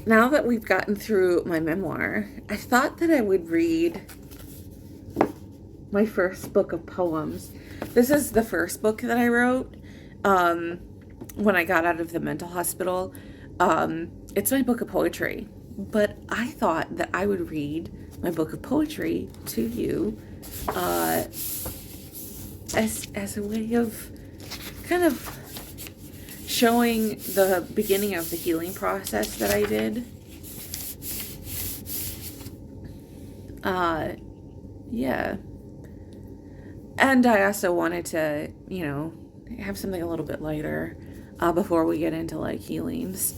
now that we've gotten through my memoir, I thought that I would read my first book of poems. This is the first book that I wrote when I got out of the mental hospital. It's my book of poetry, but I thought that I would read my book of poetry to you as a way of kind of showing the beginning of the healing process that I did. Yeah. And I also wanted to, have something a little bit lighter before we get into like healings.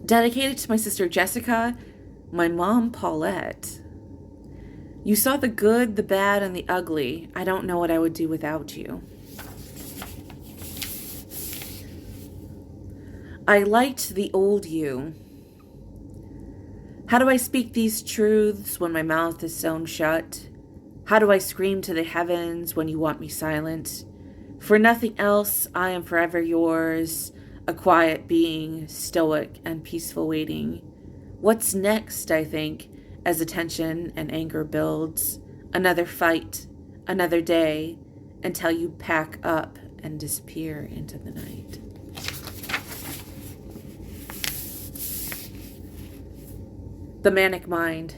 Dedicated to my sister Jessica, my mom Paulette. You saw the good, the bad, and the ugly. I don't know what I would do without you. I liked the old you. How do I speak these truths when my mouth is sewn shut? How do I scream to the heavens when you want me silent? For nothing else, I am forever yours, a quiet being, stoic and peaceful waiting. What's next, I think, as the tension and anger builds? Another fight, another day, until you pack up and disappear into the night. The manic mind.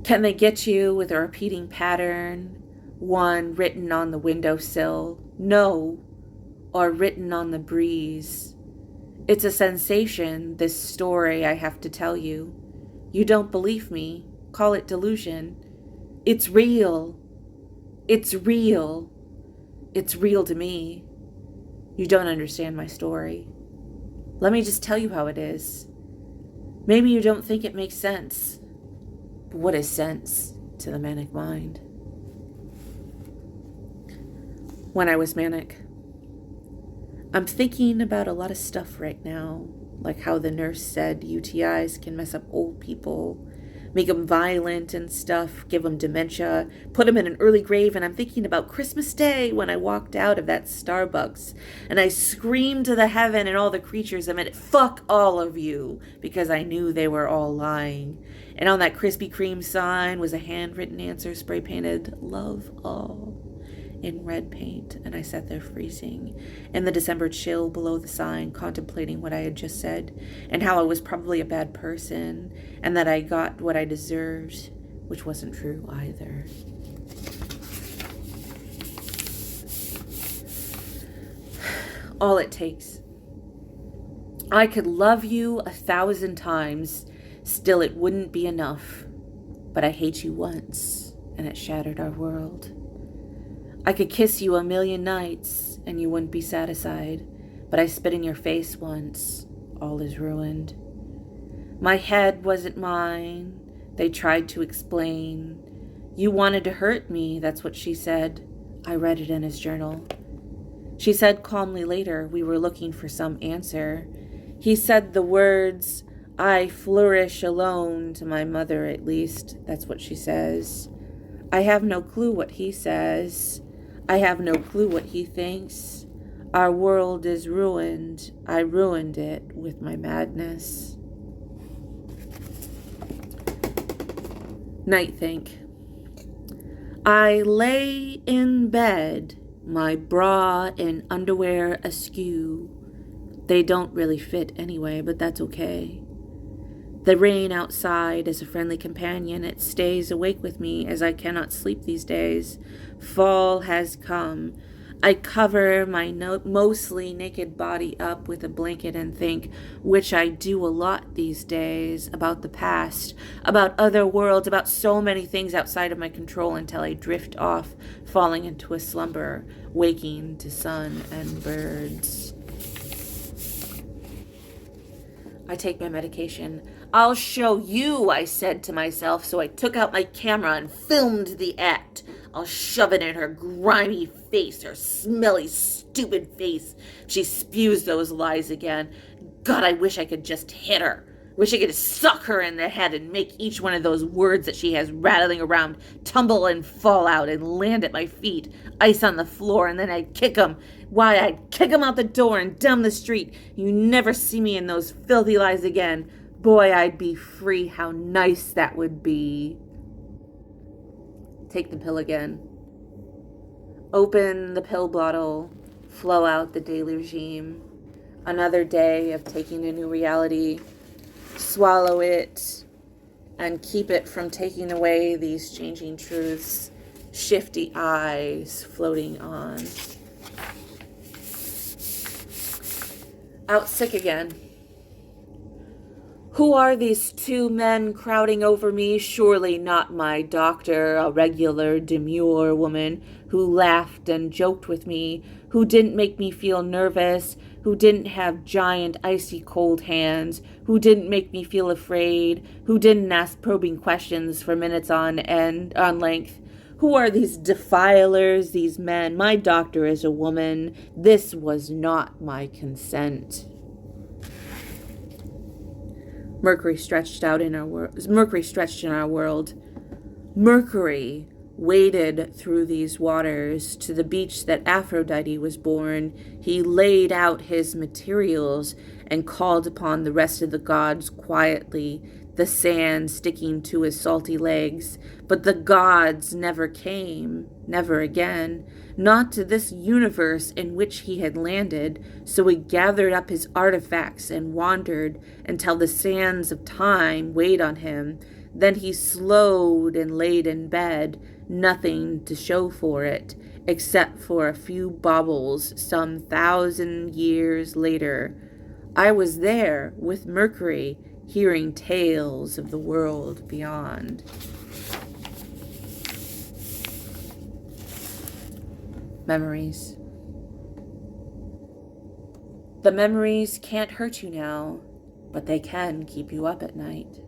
Can they get you with a repeating pattern? One written on the windowsill, no, or written on the breeze. It's a sensation, this story I have to tell you. You don't believe me, call it delusion. It's real. It's real. It's real to me. You don't understand my story. Let me just tell you how it is. Maybe you don't think it makes sense. But what is sense to the manic mind? When I was manic, I'm thinking about a lot of stuff right now, like how the nurse said UTIs can mess up old people, make them violent and stuff, give them dementia, put them in an early grave, and I'm thinking about Christmas Day when I walked out of that Starbucks and I screamed to the heaven and all the creatures I met, fuck all of you, because I knew they were all lying. And on that Krispy Kreme sign was a handwritten answer spray painted, love all, in red paint, and I sat there freezing in the December chill below the sign, contemplating what I had just said, and how I was probably a bad person, and that I got what I deserved, which wasn't true either. All it takes. I could love you 1,000 times, still it wouldn't be enough, but I hate you once, and it shattered our world. I could kiss you 1,000,000 nights, and you wouldn't be satisfied, but I spit in your face once, all is ruined. My head wasn't mine, they tried to explain. You wanted to hurt me, that's what she said. I read it in his journal. She said calmly later we were looking for some answer. He said the words, I flourish alone, to my mother at least, that's what she says. I have no clue what he says. I have no clue what he thinks. Our world is ruined. I ruined it with my madness. Night think. I lay in bed, my bra and underwear askew. They don't really fit anyway, but that's okay. The rain outside is a friendly companion. It stays awake with me as I cannot sleep these days. Fall has come. I cover my mostly naked body up with a blanket and think, which I do a lot these days, about the past, about other worlds, about so many things outside of my control until I drift off, falling into a slumber, waking to sun and birds. I take my medication. I'll show you, I said to myself, so I took out my camera and filmed the act. I'll shove it in her grimy face, her smelly, stupid face. She spews those lies again. God, I wish I could just hit her. Wish I could suck her in the head and make each one of those words that she has rattling around tumble and fall out and land at my feet, ice on the floor, and then I'd kick 'em. Why, I'd kick 'em out the door and down the street. You never see me in those filthy lies again. Boy, I'd be free. How nice that would be. Take the pill again. Open the pill bottle. Flow out the daily regime. Another day of taking a new reality. Swallow it and keep it from taking away these changing truths. Shifty eyes floating on. Out sick again. Who are these two men crowding over me? Surely not my doctor, a regular demure woman who laughed and joked with me, who didn't make me feel nervous, who didn't have giant icy cold hands, who didn't make me feel afraid, who didn't ask probing questions for minutes on length. Who are these defilers, these men? My doctor is a woman. This was not my consent. Mercury stretched in our world. Mercury waded through these waters to the beach that Aphrodite was born. He laid out his materials and called upon the rest of the gods quietly, the sand sticking to his salty legs. But the gods never came, never again, not to this universe in which he had landed. So he gathered up his artifacts and wandered until the sands of time weighed on him. Then he slowed and laid in bed, nothing to show for it, except for a few baubles some 1,000 years later. I was there with Mercury, hearing tales of the world beyond. Memories. The memories can't hurt you now, but they can keep you up at night.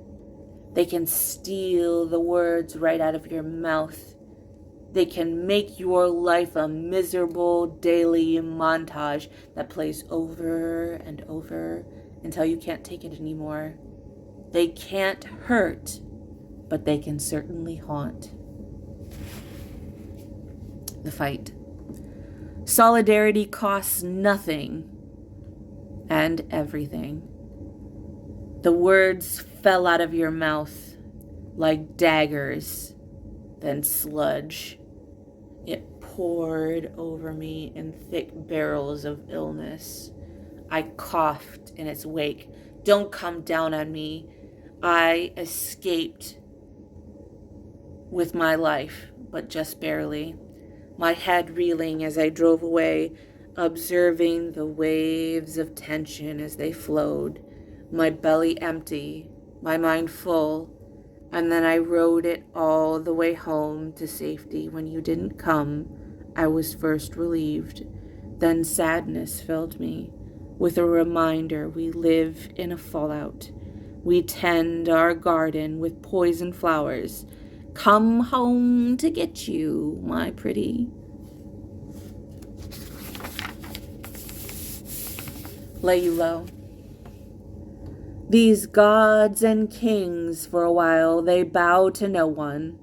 They can steal the words right out of your mouth. They can make your life a miserable daily montage that plays over and over until you can't take it anymore. They can't hurt, but they can certainly haunt. The fight. Solidarity costs nothing and everything. The words fell out of your mouth like daggers, then sludge. It poured over me in thick barrels of illness. I coughed in its wake. Don't come down on me. I escaped with my life, but just barely. My head reeling as I drove away, observing the waves of tension as they flowed. My belly empty, my mind full, and then I rode it all the way home to safety. When you didn't come, I was first relieved. Then sadness filled me with a reminder we live in a fallout. We tend our garden with poison flowers. Come home to get you, my pretty. Lay you low. These gods and kings, for a while, they bow to no one.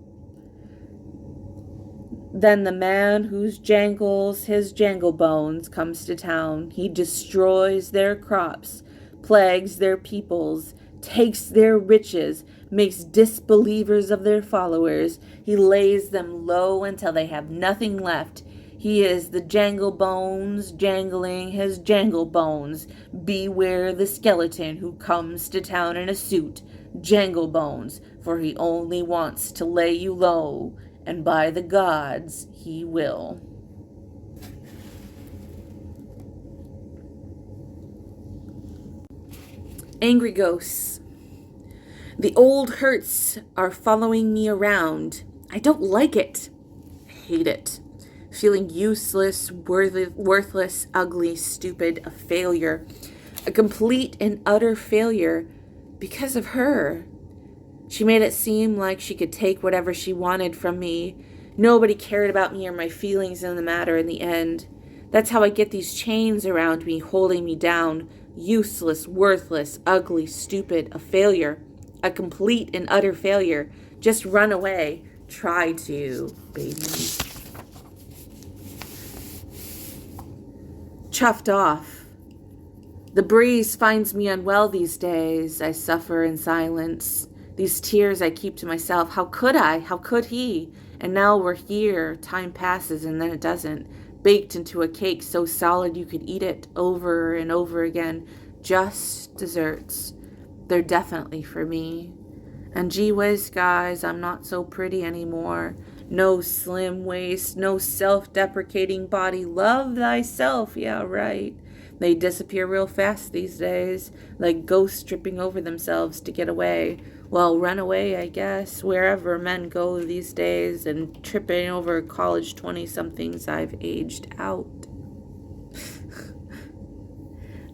Then the man who jangles his jangle bones comes to town. He destroys their crops, plagues their peoples, takes their riches, makes disbelievers of their followers. He lays them low until they have nothing left. He is the jangle bones, jangling his jangle bones. Beware the skeleton who comes to town in a suit. Jangle bones, for he only wants to lay you low, and by the gods he will. Angry ghosts. The old hurts are following me around. I don't like it. I hate it. Feeling useless, worthless, ugly, stupid, a failure. A complete and utter failure because of her. She made it seem like she could take whatever she wanted from me. Nobody cared about me or my feelings in the matter in the end. That's how I get these chains around me, holding me down. Useless, worthless, ugly, stupid, a failure. A complete and utter failure. Just run away. Try to, baby. Chuffed off. The breeze finds me unwell these days. I suffer in silence. These tears I keep to myself. How could I? How could he? And now we're here. Time passes and then it doesn't. Baked into a cake so solid you could eat it over and over again. Just desserts. They're definitely for me. And gee whiz, guys, I'm not so pretty anymore. No slim waist, no self-deprecating body. Love thyself, yeah, right. They disappear real fast these days, like ghosts tripping over themselves to get away. Well, run away, I guess, wherever men go these days, and tripping over college 20-somethings I've aged out.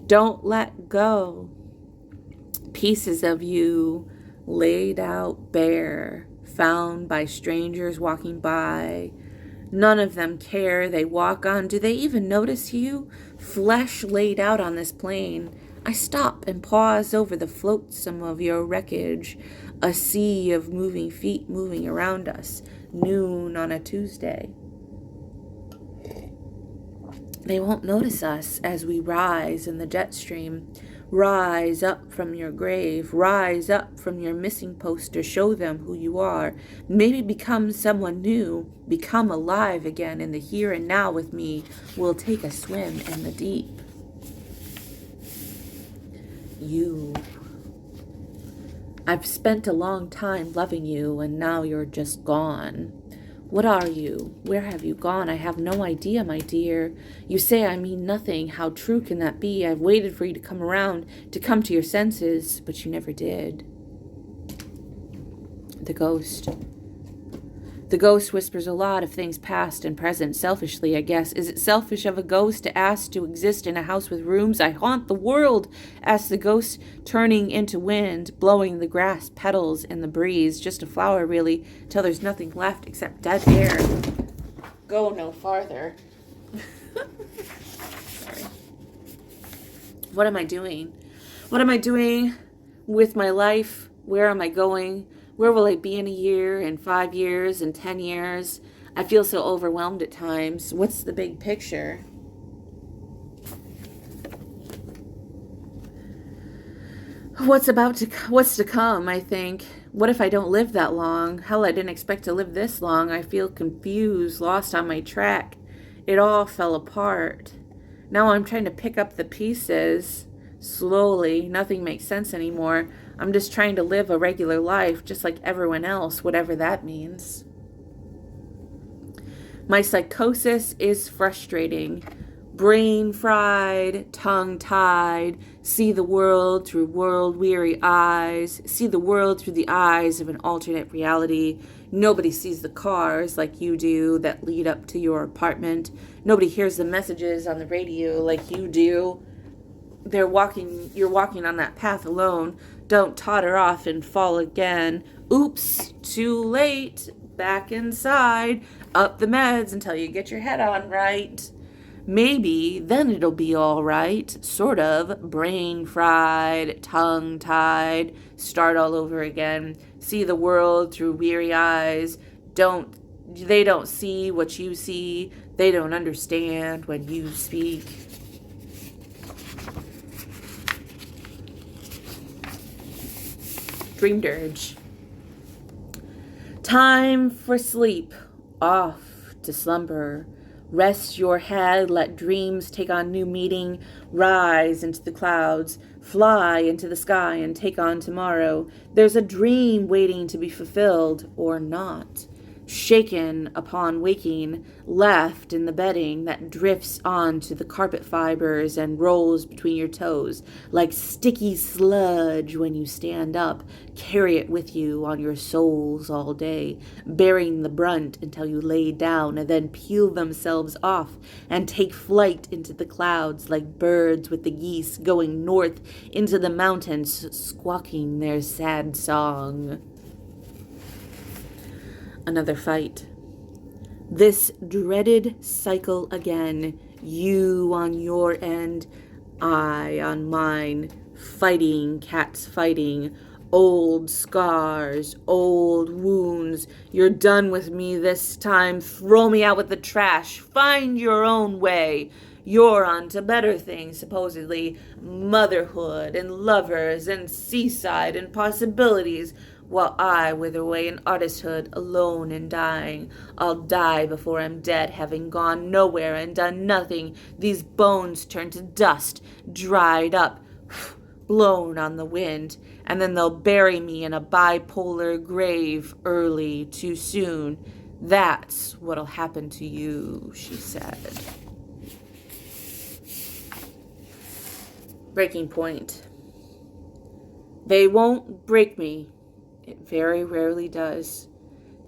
Don't let go. Pieces of you laid out bare, found by strangers walking by. None of them care. They walk on. Do they even notice you? Flesh laid out on this plain. I stop and pause over the flotsam of your wreckage, a sea of moving feet moving around us. Noon on a Tuesday. They won't notice us as we rise in the jet stream. Rise up from your grave. Rise up from your missing poster. Show them who you are. Maybe become someone new. Become alive again in the here and now with me. We'll take a swim in the deep. You. I've spent a long time loving you, and now you're just gone. What are you? Where have you gone? I have no idea, my dear. You say I mean nothing. How true can that be? I've waited for you to come around, to come to your senses, but you never did. The ghost. The ghost whispers a lot of things past and present, selfishly, I guess. Is it selfish of a ghost to ask to exist in a house with rooms? I haunt the world, asks the ghost, turning into wind, blowing the grass petals in the breeze. Just a flower, really, till there's nothing left except dead air. Go no farther. Sorry. What am I doing? What am I doing with my life? Where am I going? Where will I be in a year, in 5 years, in 10 years? I feel so overwhelmed at times. What's the big picture? What's to come, I think. What if I don't live that long? Hell, I didn't expect to live this long. I feel confused, lost on my track. It all fell apart. Now I'm trying to pick up the pieces. Slowly, nothing makes sense anymore. I'm just trying to live a regular life, just like everyone else, whatever that means. My psychosis is frustrating. Brain fried, tongue tied, see the world through world-weary eyes, see the world through the eyes of an alternate reality. Nobody sees the cars like you do that lead up to your apartment. Nobody hears the messages on the radio like you do. You're walking on that path alone. Don't totter off and fall again. Oops, too late. Back inside. Up the meds until you get your head on right. Maybe then it'll be all right. Sort of. Brain fried, tongue tied. Start all over again. See the world through weary eyes. They don't see what you see. They don't understand when you speak. Dream dirge. Time for sleep. Off to slumber. Rest your head, let dreams take on new meaning. Rise into the clouds. Fly into the sky and take on tomorrow. There's a dream waiting to be fulfilled, or not. Shaken upon waking, left in the bedding that drifts onto the carpet fibers and rolls between your toes like sticky sludge when you stand up. Carry it with you on your soles all day, bearing the brunt until you lay down and then peel themselves off and take flight into the clouds like birds with the geese going north into the mountains, squawking their sad song. Another fight. This dreaded cycle again. You on your end, I on mine, fighting, cats fighting, old scars, old wounds. You're done with me this time. Throw me out with the trash. Find your own way. You're on to better things, supposedly motherhood and lovers and seaside and possibilities, while I wither away in artisthood, alone and dying. I'll die before I'm dead, having gone nowhere and done nothing. These bones turn to dust, dried up, blown on the wind, and then they'll bury me in a bipolar grave early, too soon. That's what'll happen to you, she said. Breaking point. They won't break me. It very rarely does.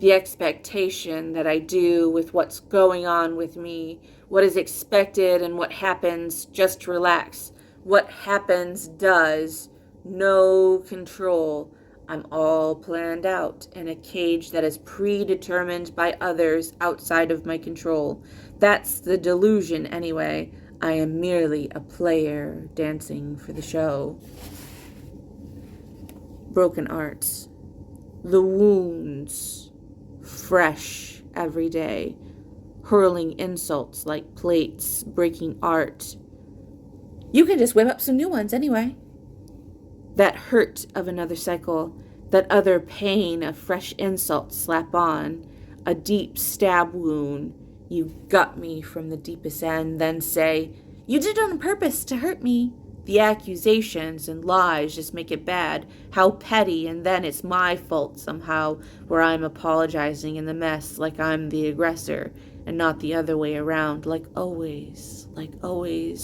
The expectation that I do with what's going on with me, what is expected and what happens, just relax. What happens does. No control. I'm all planned out in a cage that is predetermined by others outside of my control. That's the delusion anyway. I am merely a player dancing for the show. Broken arts. The wounds. Fresh every day. Hurling insults like plates, breaking art. You can just whip up some new ones anyway. That hurt of another cycle, that other pain of fresh insults slap on, a deep stab wound. You gut me from the deepest end, then say, you did it on purpose to hurt me. The accusations and lies just make it bad. How petty, and then it's my fault somehow, where I'm apologizing in the mess like I'm the aggressor, and not the other way around, like always,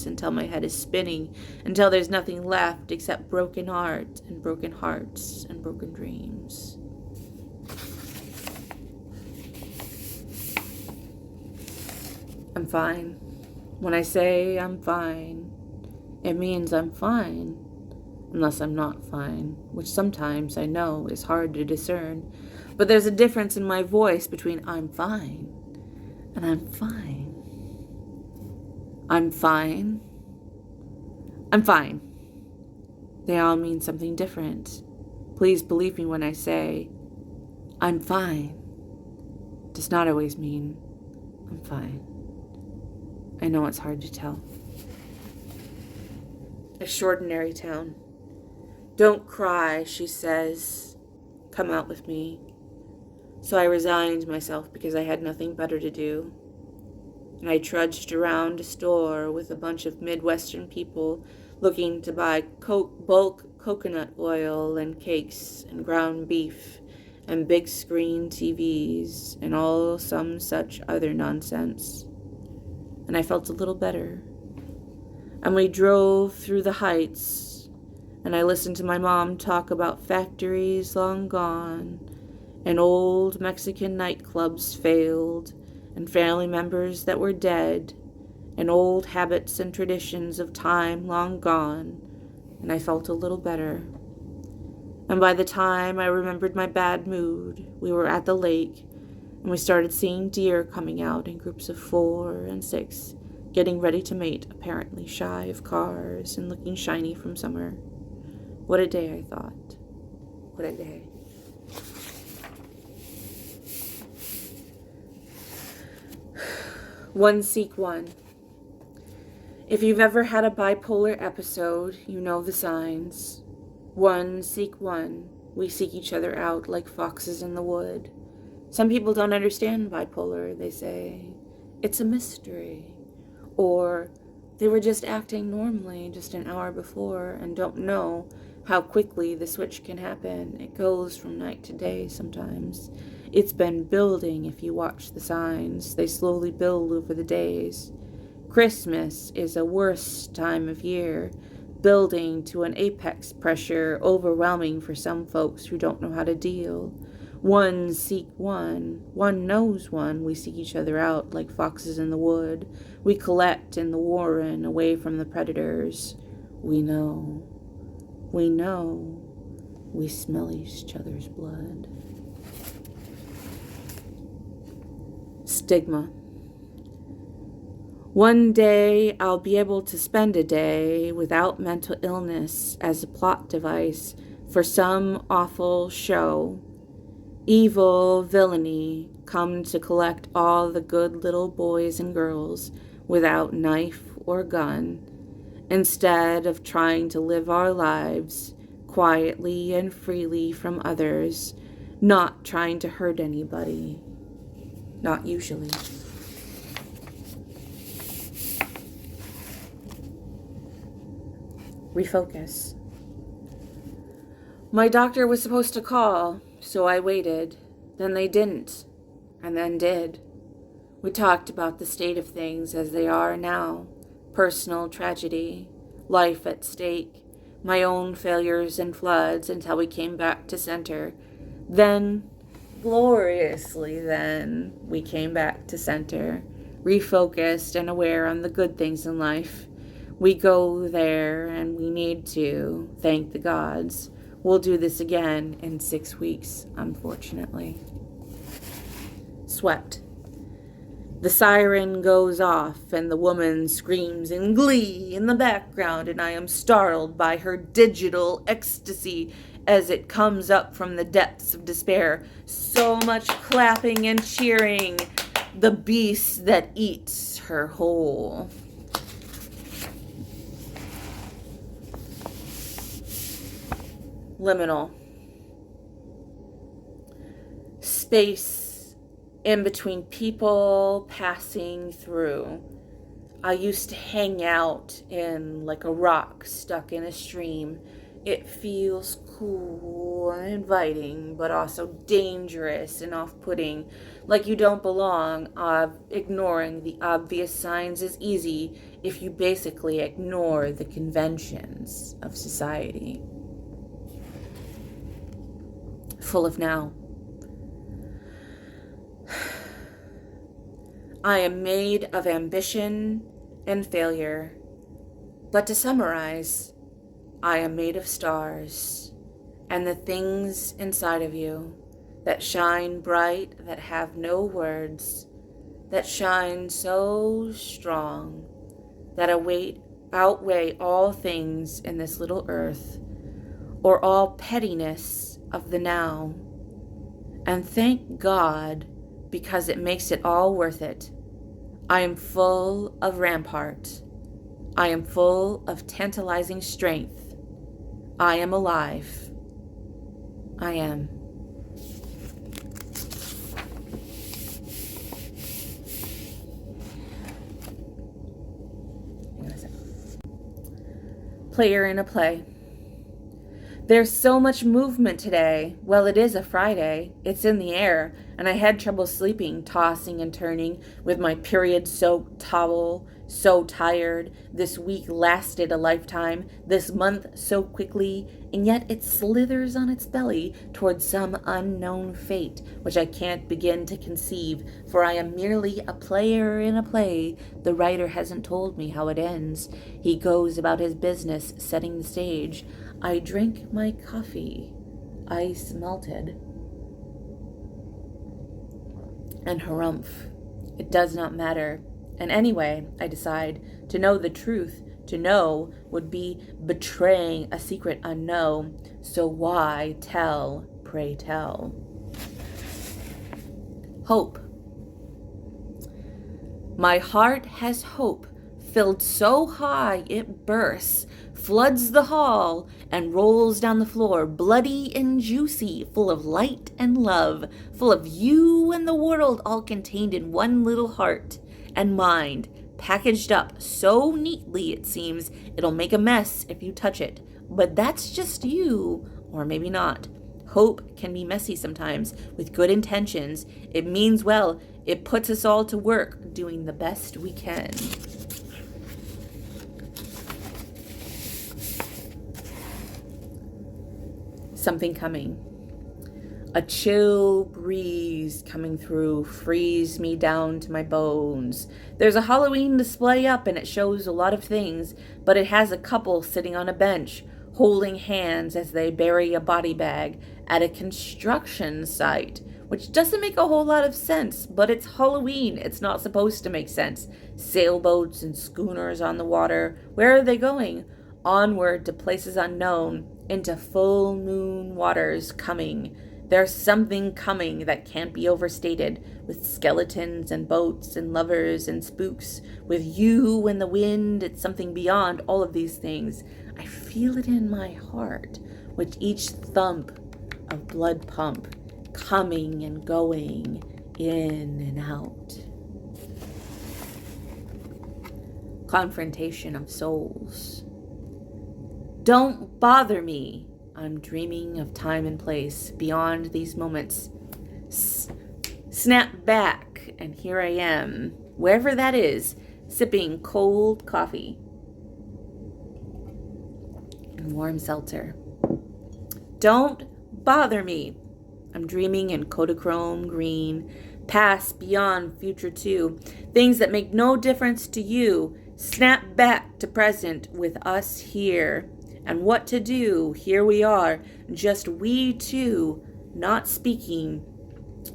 until my head is spinning, until there's nothing left except broken art and broken hearts and broken dreams. I'm fine. When I say I'm fine, it means I'm fine, unless I'm not fine, which sometimes I know is hard to discern. But there's a difference in my voice between I'm fine and I'm fine. I'm fine. I'm fine. They all mean something different. Please believe me when I say I'm fine. Does not always mean I'm fine. I know it's hard to tell. Extraordinary town. Don't cry, she says. Come out with me. So I resigned myself because I had nothing better to do. And I trudged around a store with a bunch of Midwestern people looking to buy bulk coconut oil and cakes and ground beef and big screen TVs and all some such other nonsense. And I felt a little better. And we drove through the heights, and I listened to my mom talk about factories long gone, and old Mexican nightclubs failed, and family members that were dead, and old habits and traditions of time long gone, and I felt a little better. And by the time I remembered my bad mood, we were at the lake, and we started seeing deer coming out in groups of 4 and 6, getting ready to mate, apparently shy of cars and looking shiny from summer. What a day, I thought. What a day. One seek one. If you've ever had a bipolar episode, you know the signs. One seek one. We seek each other out like foxes in the wood. Some people don't understand bipolar. They say, it's a mystery. Or they were just acting normally just an hour before and don't know how quickly the switch can happen. It goes from night to day sometimes. It's been building if you watch the signs. They slowly build over the days. Christmas is a worse time of year, building to an apex pressure, overwhelming for some folks who don't know how to deal. One seek one. One knows one. We seek each other out like foxes in the wood. We collect in the warren away from the predators. We know. We know. We smell each other's blood. Stigma. One day I'll be able to spend a day without mental illness as a plot device for some awful show. Evil villainy come to collect all the good little boys and girls without knife or gun, instead of trying to live our lives quietly and freely from others, not trying to hurt anybody. Not usually. Refocus. My doctor was supposed to call, so I waited. Then they didn't, and then did. We talked about the state of things as they are now. Personal tragedy, life at stake, my own failures and floods until we came back to center. Then, gloriously then, we came back to center, refocused and aware on the good things in life. We go there and we need to, thank the gods. We'll do this again in 6 weeks, unfortunately. Swept. The siren goes off and the woman screams in glee in the background, and I am startled by her digital ecstasy as it comes up from the depths of despair. So much clapping and cheering. The beast that eats her whole. Liminal. Space in between people passing through. I used to hang out in like a rock stuck in a stream. It feels cool and inviting, but also dangerous and off-putting, like you don't belong. Ignoring the obvious signs is easy if you basically ignore the conventions of society. Full of now. I am made of ambition and failure. But to summarize, I am made of stars and the things inside of you that shine bright, that have no words, that shine so strong, that outweigh all things in this little earth, or all pettiness of the now. And thank God, because it makes it all worth it. I am full of rampart. I am full of tantalizing strength. I am alive. I am. Player in a play. There's so much movement today. Well, it is a Friday. It's in the air, and I had trouble sleeping, tossing and turning with my period-soaked towel, so tired. This week lasted a lifetime, this month so quickly, and yet it slithers on its belly towards some unknown fate, which I can't begin to conceive, for I am merely a player in a play. The writer hasn't told me how it ends. He goes about his business, setting the stage. I drink my coffee, ice melted, and harumph. It does not matter. And anyway, I decide, to know the truth, to know would be betraying a secret unknown. So why tell, pray tell? Hope. My heart has hope, filled so high it bursts, floods the hall, and rolls down the floor, bloody and juicy, full of light and love, full of you and the world, all contained in one little heart and mind, packaged up so neatly it seems it'll make a mess if you touch it. But that's just you, or maybe not. Hope can be messy sometimes, with good intentions. It means well. It puts us all to work, doing the best we can. Something coming. A chill breeze coming through frees me down to my bones. There's a Halloween display up and it shows a lot of things, but it has a couple sitting on a bench, holding hands as they bury a body bag at a construction site, which doesn't make a whole lot of sense, but it's Halloween. It's not supposed to make sense. Sailboats and schooners on the water. Where are they going? Onward to places unknown, into full moon waters coming. There's something coming that can't be overstated, with skeletons and boats and lovers and spooks, with you and the wind. It's something beyond all of these things. I feel it in my heart, with each thump of blood pump, coming and going, in and out. Confrontation of souls. Don't bother me. I'm dreaming of time and place beyond these moments. Snap back, and here I am, wherever that is, sipping cold coffee and warm seltzer. Don't bother me. I'm dreaming in Kodachrome green, past, beyond, future too. Things that make no difference to you. Snap back to present with us here. And what to do, here we are, just we two, not speaking,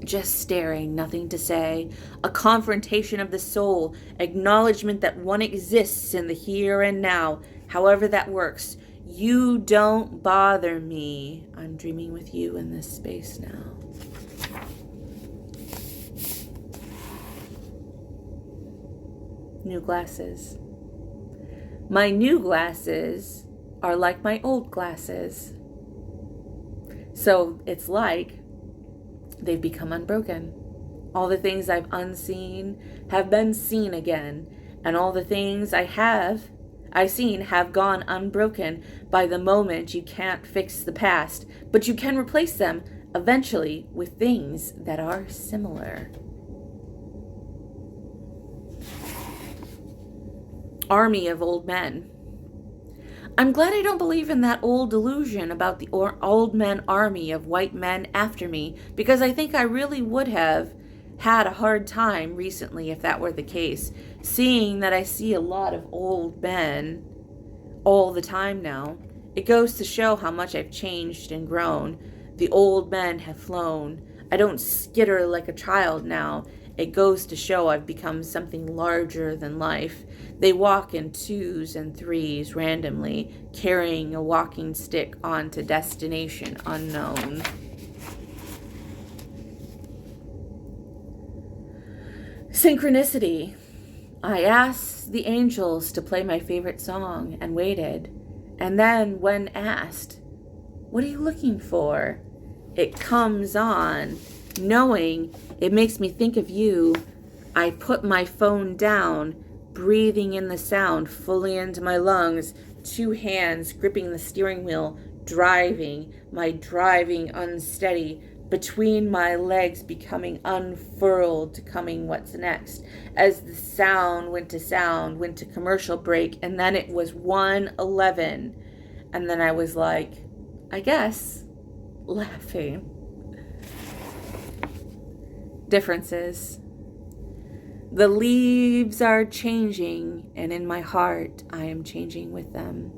just staring, nothing to say. A confrontation of the soul, acknowledgement that one exists in the here and now, however that works. You don't bother me. I'm dreaming with you in this space now. New glasses. My new glasses are like my old glasses. So it's like they've become unbroken. All the things I've unseen have been seen again, and all the things I've seen have gone unbroken. By the moment, you can't fix the past, but you can replace them eventually with things that are similar. Army of old men. I'm glad I don't believe in that old delusion about the old men army of white men after me, because I think I really would have had a hard time recently if that were the case, seeing that I see a lot of old men all the time now. It goes to show how much I've changed and grown. The old men have flown. I don't skitter like a child now. It goes to show I've become something larger than life. They walk in 2s and 3s randomly, carrying a walking stick on to destination unknown. Synchronicity. I asked the angels to play my favorite song and waited. And then when asked, "What are you looking for?" it comes on. Knowing it makes me think of you, I put my phone down, breathing in the sound fully into my lungs, 2 hands gripping the steering wheel, driving, my driving unsteady, between my legs becoming unfurled to coming what's next. As the sound, went to commercial break, and then it was 1:11, and then I was like, I guess, laughing. Differences. The leaves are changing, and in my heart, I am changing with them.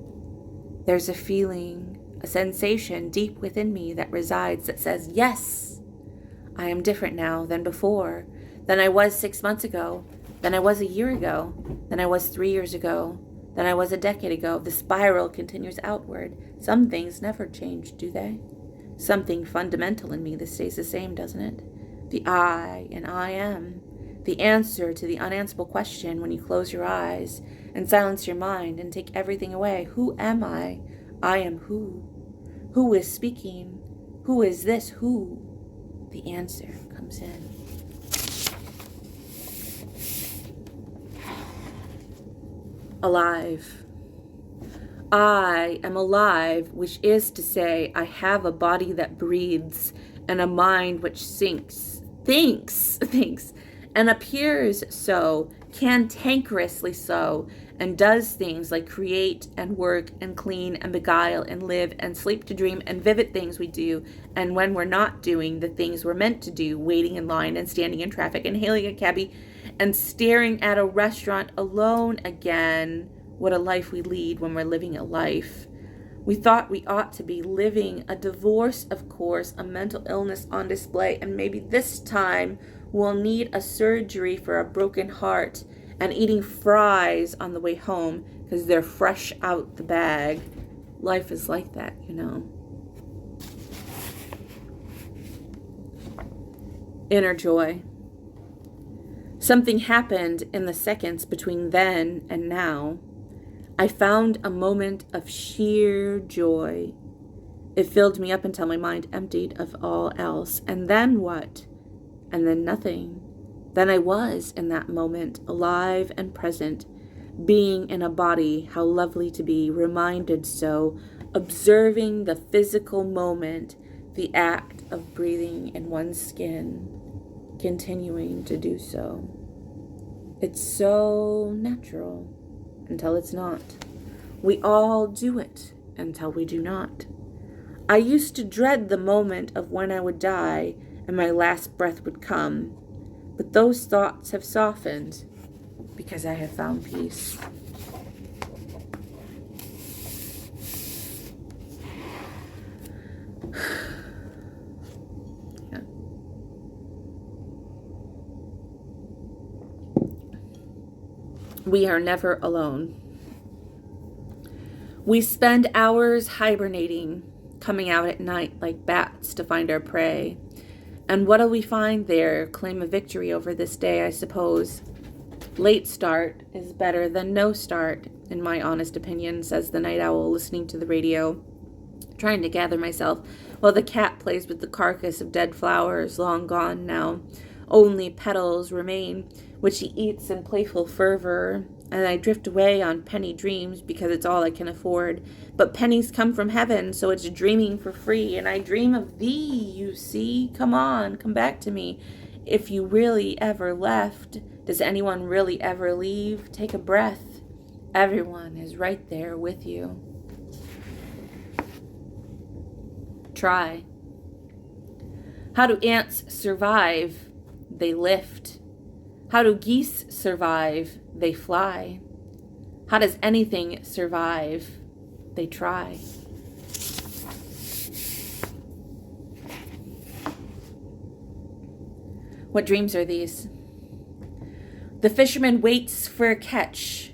There's a feeling, a sensation deep within me that resides that says, yes, I am different now than before, than I was 6 months ago, than I was a year ago, than I was 3 years ago, than I was a decade ago. The spiral continues outward. Some things never change, do they? Something fundamental in me that stays the same, doesn't it? The I and I am. The answer to the unanswerable question when you close your eyes and silence your mind and take everything away. Who am I? I am who? Who is speaking? Who is this who? The answer comes in. Alive. I am alive, which is to say, I have a body that breathes and a mind which thinks, and appears so, cantankerously so, and does things like create and work and clean and beguile and live and sleep to dream and vivid things we do, and when we're not doing the things we're meant to do, waiting in line and standing in traffic and hailing a cabbie and staring at a restaurant alone again. What a life we lead when we're living a life. We thought we ought to be living a divorce, of course, a mental illness on display, and maybe this time we'll need a surgery for a broken heart and eating fries on the way home because they're fresh out the bag. Life is like that, you know. Inner joy. Something happened in the seconds between then and now. I found a moment of sheer joy. It filled me up until my mind emptied of all else. And then what? And then nothing. Then I was in that moment, alive and present, being in a body, how lovely to be, reminded so, observing the physical moment, the act of breathing in one's skin, continuing to do so. It's so natural until it's not. We all do it until we do not. I used to dread the moment of when I would die and my last breath would come, but those thoughts have softened because I have found peace. We are never alone. We spend hours hibernating, coming out at night like bats to find our prey. And what'll we find there? Claim a victory over this day, I suppose. Late start is better than no start, in my honest opinion, says the night owl, listening to the radio, trying to gather myself, while the cat plays with the carcass of dead flowers, long gone now. Only petals remain, which he eats in playful fervor, and I drift away on penny dreams because it's all I can afford. But pennies come from heaven, so it's dreaming for free, and I dream of thee, you see. Come on, come back to me. If you really ever left, does anyone really ever leave? Take a breath. Everyone is right there with you. Try. How do ants survive? They lift. How do geese survive? They fly. How does anything survive? They try. What dreams are these? The fisherman waits for a catch.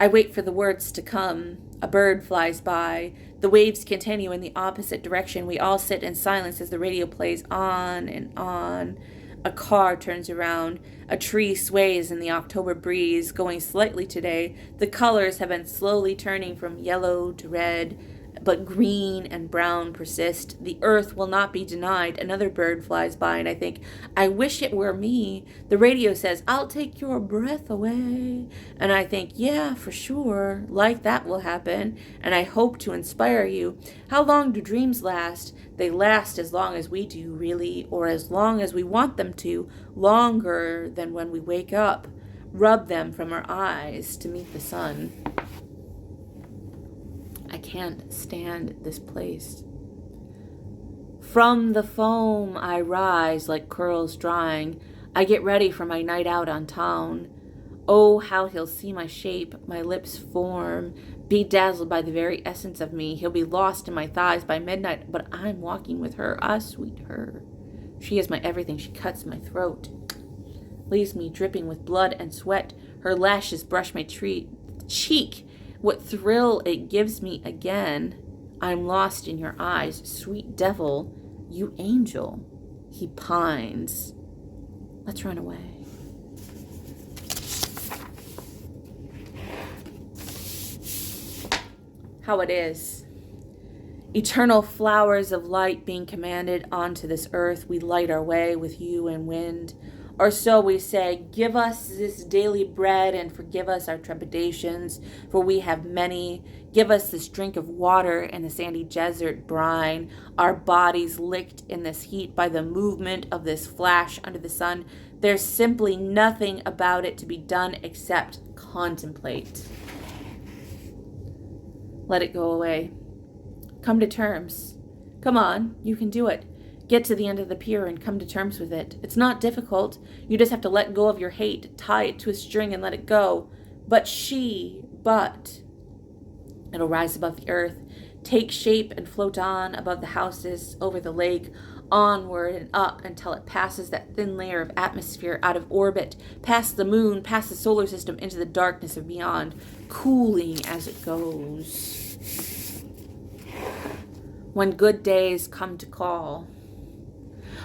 I wait for the words to come. A bird flies by. The waves continue in the opposite direction. We all sit in silence as the radio plays on and on. A car turns around. A tree sways in the October breeze, going slightly today. The colors have been slowly turning from yellow to red, but green and brown persist. The earth will not be denied. Another bird flies by, and I think, I wish it were me. The radio says, I'll take your breath away. And I think, yeah, for sure, like that will happen, and I hope to inspire you. How long do dreams last? They last as long as we do, really, or as long as we want them to, longer than when we wake up. Rub them from our eyes to meet the sun. I can't stand this place. From the foam I rise like curls drying. I get ready for my night out on town. Oh, how he'll see my shape, my lips form, be dazzled by the very essence of me. He'll be lost in my thighs by midnight, but I'm walking with her. Ah, sweet her. She is my everything. She cuts my throat, leaves me dripping with blood and sweat. Her lashes brush my cheek. What thrill it gives me again. I'm lost in your eyes, sweet devil, you angel. He pines. Let's run away. How it is. Eternal flowers of light being commanded onto this earth, we light our way with you and wind. Or so we say, give us this daily bread and forgive us our trepidations, for we have many. Give us this drink of water in the sandy desert brine, our bodies licked in this heat by the movement of this flash under the sun. There's simply nothing about it to be done except contemplate. Let it go away. Come to terms. Come on, you can do it. Get to the end of the pier and come to terms with it. It's not difficult. You just have to let go of your hate, tie it to a string and let it go. But it'll rise above the earth, take shape and float on above the houses, over the lake, onward and up until it passes that thin layer of atmosphere out of orbit, past the moon, past the solar system, into the darkness of beyond, cooling as it goes. When good days come to call.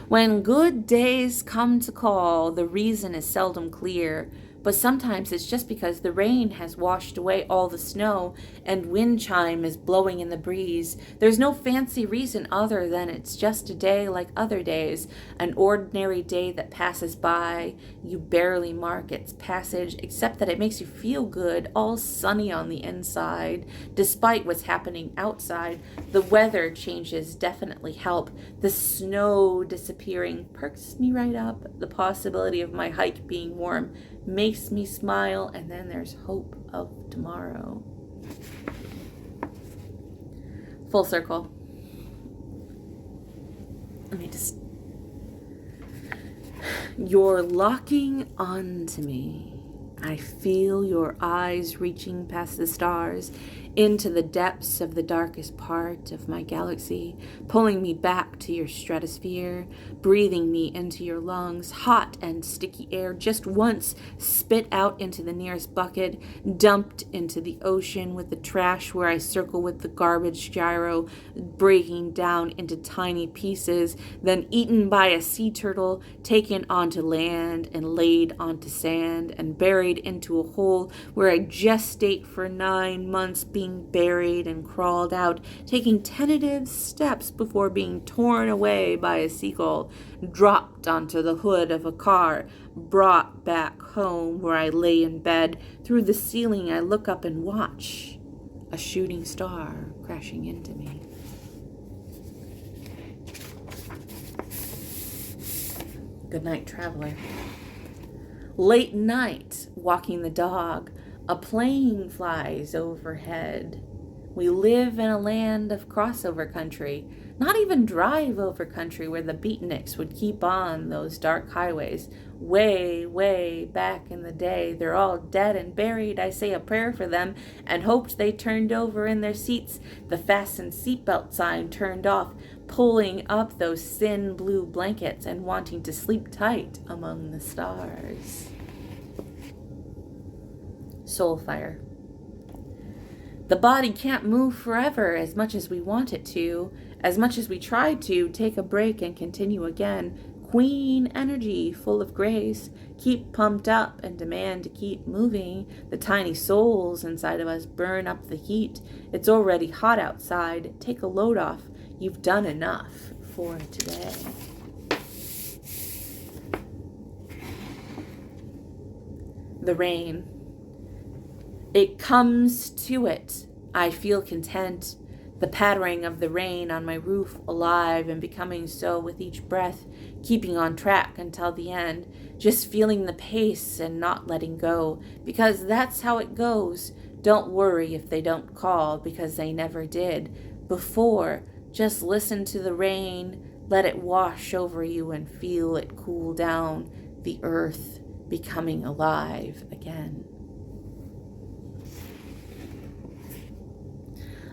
When good days come to call, the reason is seldom clear, but sometimes it's just because the rain has washed away all the snow and wind chime is blowing in the breeze. There's no fancy reason other than it's just a day like other days, an ordinary day that passes by. You barely mark its passage, except that it makes you feel good, all sunny on the inside. Despite what's happening outside, the weather changes definitely help. The snow disappearing perks me right up. The possibility of my hike being warm makes me smile, and then there's hope of tomorrow. Full circle. Let me just... You're locking onto me. I feel your eyes reaching past the stars into the depths of the darkest part of my galaxy, pulling me back to your stratosphere, breathing me into your lungs, hot and sticky air just once spit out into the nearest bucket, dumped into the ocean with the trash where I circle with the garbage gyro, breaking down into tiny pieces, then eaten by a sea turtle, taken onto land and laid onto sand and buried into a hole where I gestate for 9 months, being buried and crawled out, taking tentative steps before being torn away by a seagull, dropped onto the hood of a car, brought back home where I lay in bed. Through the ceiling I look up and watch a shooting star crashing into me. Good night, traveler. Late night, walking the dog, a plane flies overhead. We live in a land of crossover country, not even drive over country where the beatniks would keep on those dark highways. Way, way back in the day, they're all dead and buried. I say a prayer for them and hoped they turned over in their seats, the fasten seatbelt sign turned off, pulling up those thin blue blankets and wanting to sleep tight among the stars. Soulfire. The body can't move forever as much as we want it to, as much as we try to take a break and continue again. Queen energy, full of grace, keep pumped up and demand to keep moving. The tiny souls inside of us burn up the heat. It's already hot outside. Take a load off. You've done enough for today. The rain. It comes to it. I feel content. The pattering of the rain on my roof alive and becoming so with each breath, keeping on track until the end, just feeling the pace and not letting go, because that's how it goes. Don't worry if they don't call, because they never did before. Just listen to the rain, let it wash over you and feel it cool down, the earth becoming alive again.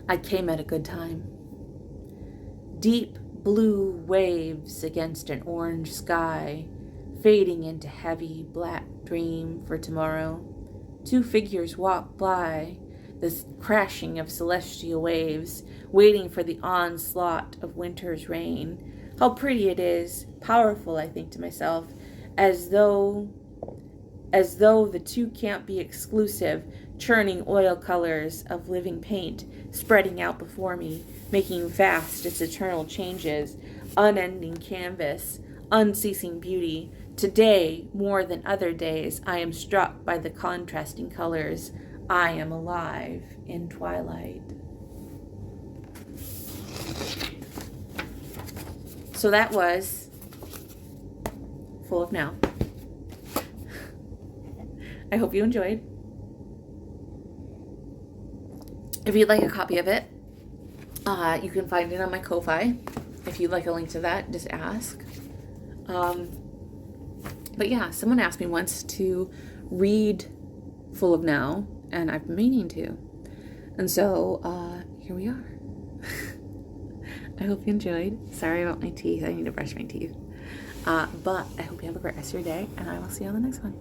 I came at a good time. Deep blue waves against an orange sky, fading into heavy black dream for tomorrow. 2 figures walk by, this crashing of celestial waves, waiting for the onslaught of winter's rain. How pretty it is, powerful, I think to myself, as though the two can't be exclusive, churning oil colors of living paint, spreading out before me, making vast its eternal changes, unending canvas, unceasing beauty. Today, more than other days, I am struck by the contrasting colors. I am alive in twilight. So that was Full of Now. I hope you enjoyed. If you'd like a copy of it, you can find it on my Ko-Fi. If you'd like a link to that, just ask. But yeah, someone asked me once to read Full of Now, and I've been meaning to. And so here we are. I hope you enjoyed. Sorry about my teeth. I need to brush my teeth. But I hope you have a great rest of your day, and I will see you on the next one.